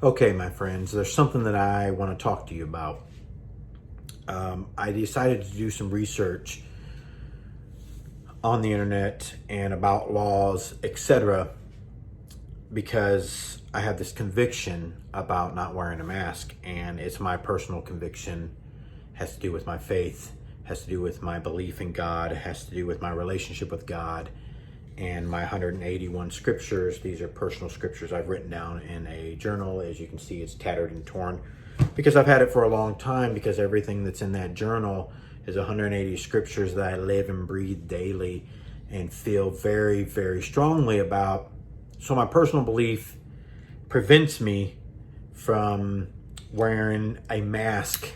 Okay, my friends, there's something that I want to talk to you about. I decided to do some research on the internet and about laws, etc., because I have this conviction about not wearing a mask, and it's my personal conviction. It has to do with my faith, has to do with my belief in God, it has to do with my relationship with God, and my 181 scriptures. These are personal scriptures I've written down in a journal. As you can see, it's tattered and torn because I've had it for a long time, because everything that's in that journal is 180 scriptures that I live and breathe daily and feel very, very strongly about. So my personal belief prevents me from wearing a mask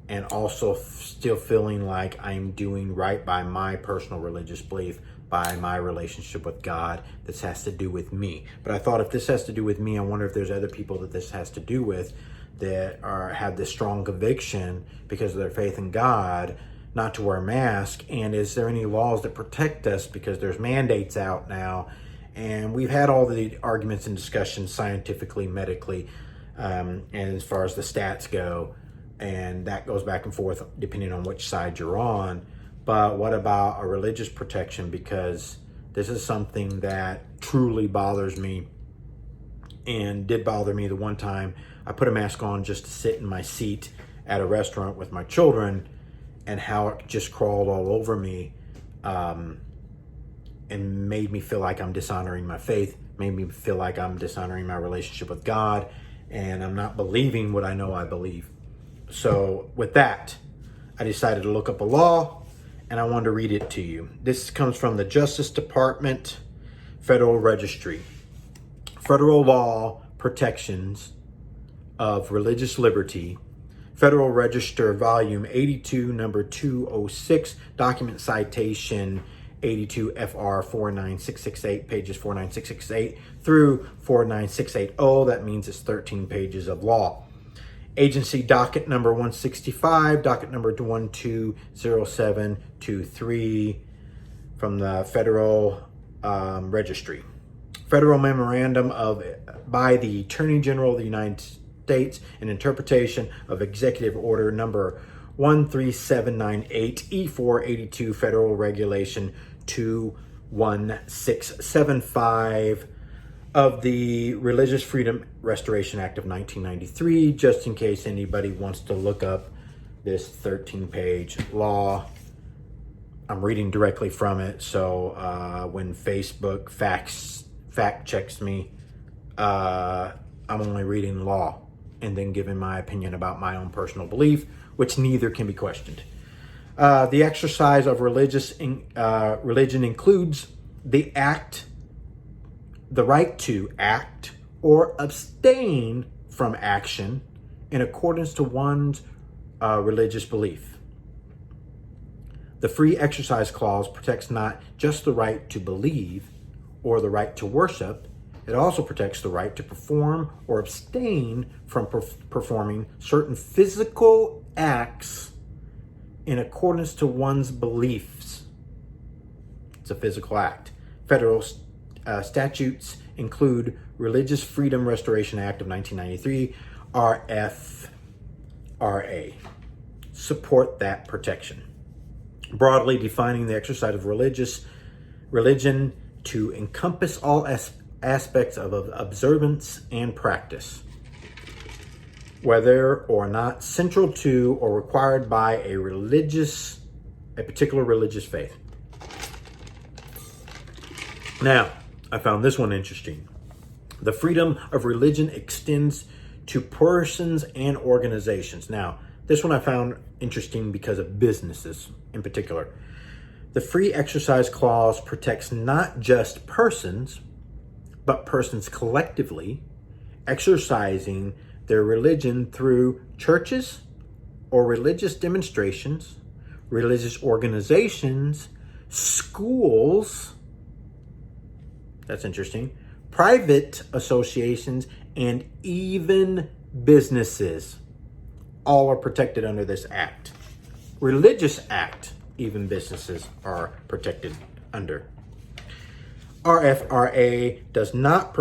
and also still feeling like I'm doing right by my personal religious belief, by my relationship with God. This has to do with me. But I thought, if this has to do with me, I wonder if there's other people that this has to do with, that have this strong conviction because of their faith in God not to wear a mask. And is there any laws that protect us? Because there's mandates out now, and we've had all the arguments and discussions scientifically, medically, and as far as the stats go, and that goes back and forth depending on which side you're on. But what about a religious protection? Because this is something that truly bothers me, and did bother me the one time I put a mask on just to sit in my seat at a restaurant with my children, and how it just crawled all over me, and made me feel like I'm dishonoring my faith, made me feel like I'm dishonoring my relationship with God, and I'm not believing what I know I believe. So with that, I decided to look up a law, and I wanted to read it to you. This comes from the Justice Department, Federal Registry. Federal Law Protections of Religious Liberty, Federal Register, Volume 82, number 206, document citation 82 FR 49668, pages 49668 through 49680. That means it's 13 pages of law. Agency docket number 165, docket number 120723 from the Federal Registry. Federal Memorandum by the Attorney General of the United States in interpretation of Executive Order number 13798 E482, Federal Regulation 21675 of the Religious Freedom Restoration Act of 1993, just in case anybody wants to look up this 13-page law. I'm reading directly from it, so when Facebook fact checks me, I'm only reading law and then giving my opinion about my own personal belief, which neither can be questioned. The exercise of religion includes the right to act or abstain from action in accordance to one's religious belief. The Free Exercise Clause protects not just the right to believe or the right to worship, it also protects the right to perform or abstain from performing certain physical acts in accordance to one's beliefs. It's a physical act. Federal statutes include Religious Freedom Restoration Act of 1993, RFRA. Support that protection. Broadly defining the exercise of religion to encompass all aspects of observance and practice, whether or not central to or required by a particular religious faith. Now, I found this one interesting. The freedom of religion extends to persons and organizations. Now, this one I found interesting because of businesses in particular. The Free Exercise Clause protects not just persons, but persons collectively exercising their religion through churches or religious demonstrations, religious organizations, schools, that's interesting, private associations, and even businesses. All are protected under this act. Religious act, even businesses are protected under. RFRA does not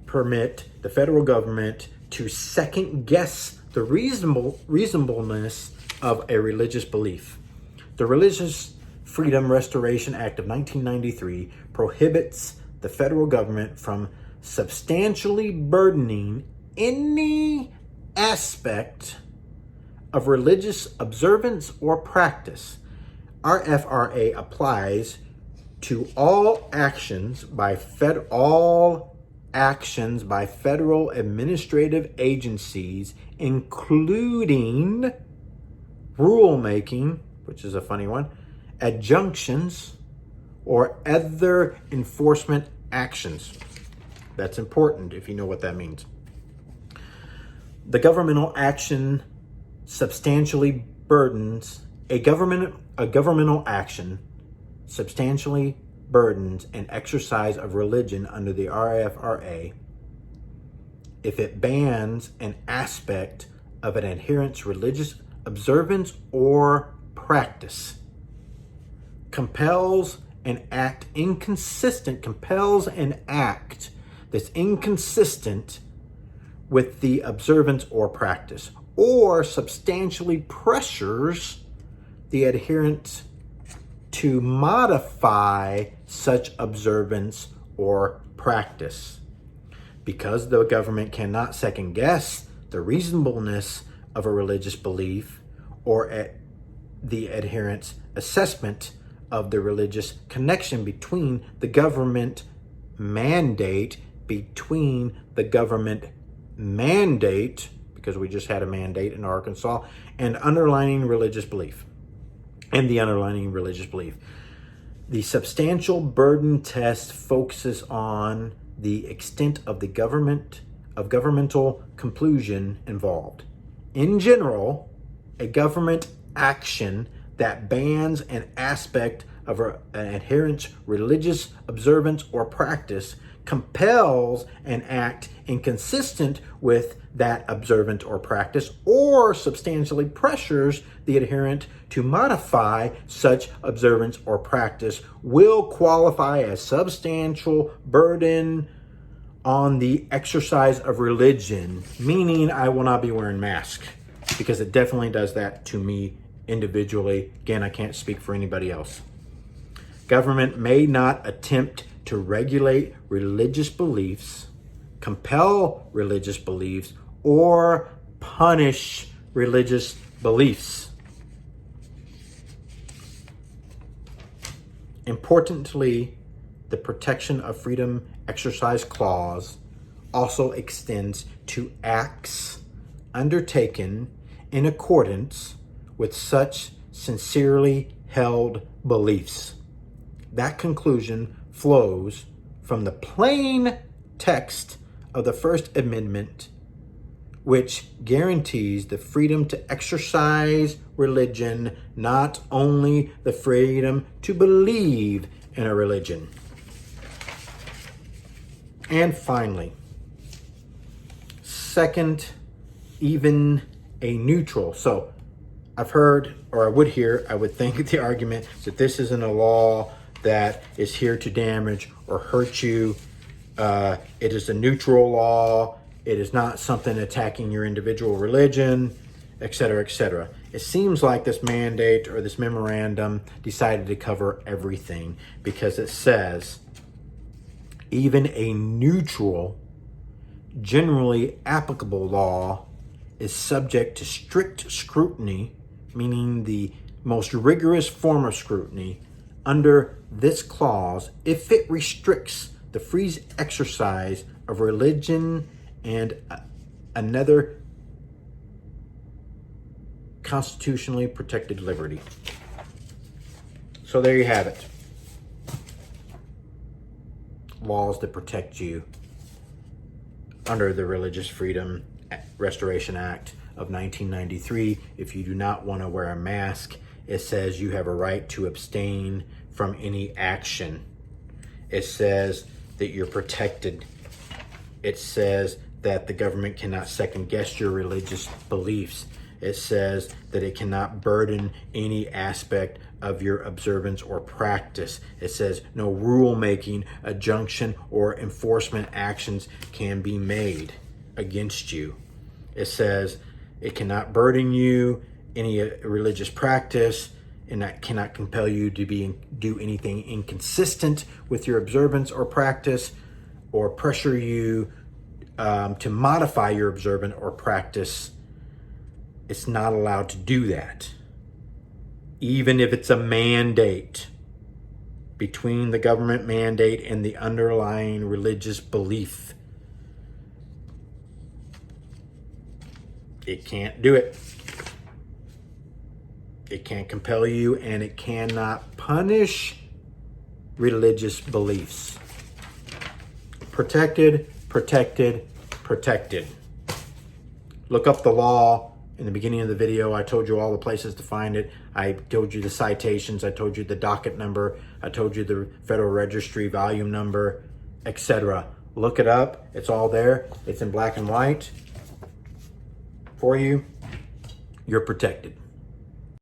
permit the federal government to second guess the reasonableness of a religious belief. The Religious Freedom Restoration Act of 1993 prohibits the federal government from substantially burdening any aspect of religious observance or practice. RFRA applies to all actions by federal administrative agencies, including rulemaking, which is a funny one, adjunctions, or other enforcement actions. That's important if you know what that means. The governmental action substantially burdens a governmental action substantially burdens an exercise of religion under the RFRA if it bans an aspect of an adherent's religious observance or practice, compels an act that's inconsistent with the observance or practice, or substantially pressures the adherent to modify such observance or practice. Because the government cannot second guess the reasonableness of a religious belief or the adherent's assessment of the religious connection between the government mandate, because we just had a mandate in Arkansas, and the underlying religious belief. The substantial burden test focuses on the extent of the governmental conclusion involved. In general, a government action that bans an aspect of an adherent's religious observance or practice compels an act inconsistent with that observance or practice, or substantially pressures the adherent to modify such observance or practice, will qualify as substantial burden on the exercise of religion, meaning I will not be wearing masks, because it definitely does that to me individually. Again, I can't speak for anybody else. Government may not attempt to regulate religious beliefs, compel religious beliefs, or punish religious beliefs. Importantly, the Protection of Freedom Exercise Clause also extends to acts undertaken in accordance with such sincerely held beliefs. That conclusion flows from the plain text of the First Amendment, which guarantees the freedom to exercise religion, not only the freedom to believe in a religion. And finally, second, even a neutral. So I've heard, or I would think the argument that this isn't a law that is here to damage or hurt you. It is a neutral law. It is not something attacking your individual religion, etc., etc. It seems like this mandate or this memorandum decided to cover everything, because it says even a neutral, generally applicable law is subject to strict scrutiny, meaning the most rigorous form of scrutiny, under this clause if it restricts the free exercise of religion and another constitutionally protected liberty. So there you have it. Laws that protect you under the Religious Freedom Restoration Act of 1993. If you do not want to wear a mask, it says you have a right to abstain from any action. It says that you're protected. It says that the government cannot second guess your religious beliefs. It says that it cannot burden any aspect of your observance or practice. It says no rulemaking, adjunction, or enforcement actions can be made against you. It says it cannot burden you, any religious practice, and that cannot compel you to do anything inconsistent with your observance or practice, or pressure you to modify your observance or practice. It's not allowed to do that. Even if it's a mandate between the government mandate and the underlying religious belief. It can't do it. It can't compel you, and it cannot punish religious beliefs. Protected, protected, protected. Look up the law. In the beginning of the video, I told you all the places to find it. I told you the citations. I told you the docket number. I told you the Federal Registry volume number, etc. Look it up. It's all there. It's in black and white for you. You're protected.